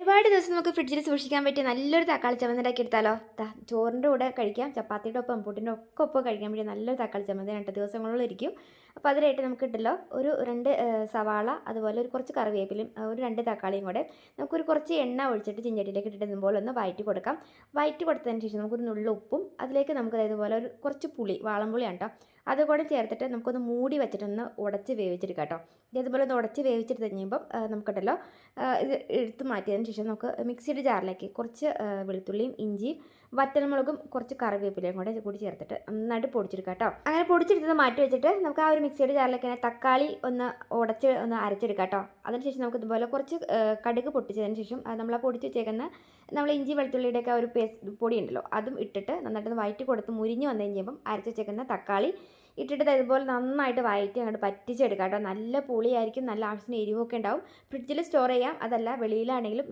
ഒരുപാട് ദിവസം നമുക്ക് ഫ്രിഡ്ജിൽ സൂക്ഷിക്കാൻ പറ്റിയ നല്ലൊരു തക്കാളി ചമ്മന്തി ഉണ്ടാക്കി എടുത്താലോ? ചോറിൻ്റെ കൂടെ കഴിക്കാം, ചപ്പാത്തിയുടെ ഒപ്പം പുട്ടിൻ്റെ ഒക്കെ ഒപ്പം കഴിക്കാൻ പറ്റിയ നല്ലൊരു തക്കാളി ചമ്മന്തി 2 ദിവസങ്ങളോളം ഇരിക്കും. അപ്പോൾ അതിനായിട്ട് നമുക്ക് ഇട്ടല്ലോ ഒരു 2 സവാള, അതുപോലെ ഒരു കുറച്ച് കറിവേപ്പിലും ഒരു 2 തക്കാളിയും കൂടെ നമുക്കൊരു കുറച്ച് എണ്ണ ഒഴിച്ചിട്ട് ചിഞ്ചട്ടിയിലേക്ക് ഇട്ടിട്ട് ഇതുപോലെ ഒന്ന് വഴറ്റി കൊടുക്കാം. വഴറ്റി കൊടുത്തതിന് ശേഷം നമുക്കൊരു നുള്ളു ഉപ്പും അതിലേക്ക് നമുക്ക് ഇതുപോലെ ഒരു കുറച്ച് പുളി, വാളംപുളിയാണ് കേട്ടോ, അതുകൂടെ ചേർത്തിട്ട് നമുക്കൊന്ന് മൂടി വെച്ചിട്ടൊന്ന് ഉടച്ച് വേവിച്ചെടുക്കാം കേട്ടോ. ഇതുപോലെ ഒന്ന് ഉടച്ച് വേവിച്ചെടുത്ത് കഴിയുമ്പം നമുക്കുണ്ടല്ലോ ഇത് എടുത്ത് മാറ്റിയതിന് ശേഷം നമുക്ക് മിക്സിയുടെ ജാറിലേക്ക് കുറച്ച് വെളുത്തുള്ളിയും ഇഞ്ചിയും വറ്റൽമുളകും കുറച്ച് കറിവേപ്പിലയും കൂടി ചേർത്തിട്ട് നന്നായിട്ട് പൊടിച്ചെടുക്കാം കേട്ടോ. അങ്ങനെ പൊടിച്ചെടുത്തത് മാറ്റി വെച്ചിട്ട് നമുക്ക് ആ ഒരു മിക്സിയുടെ ജാറിലേക്ക് തക്കാളി ഒന്ന് ഉടച്ച് ഒന്ന് അരച്ചെടുക്കാം കേട്ടോ. അതിനുശേഷം നമുക്ക് ഇതുപോലെ കുറച്ച് കടുക് പൊട്ടിച്ചതിന് ശേഷം നമ്മൾ ആ പൊടിച്ച് വെച്ചേക്കുന്ന നമ്മൾ ഇഞ്ചി വെളുത്തുള്ളിയുടെയൊക്കെ ആ ഒരു പേസ്റ്റ് പൊടി ഉണ്ടല്ലോ അതും ഇട്ടിട്ട് നന്നായിട്ട് വഴറ്റി കൊടുത്ത് മുരിഞ്ഞ് വന്നു കഴിയുമ്പം അരച്ച് വെച്ചേക്കുന്ന തക്കാളി ഇട്ടിട്ട് ഇതുപോലെ നന്നായിട്ട് വഴറ്റി അങ്ങോട്ട് പറ്റിച്ചെടുക്കാം കേട്ടോ. നല്ല പുളിയായിരിക്കും, നല്ല ആവശ്യത്തിന് എരിവൊക്കെ ഉണ്ടാവും. ഫ്രിഡ്ജിൽ സ്റ്റോർ ചെയ്യാം, അതല്ല വെളിയിലാണെങ്കിലും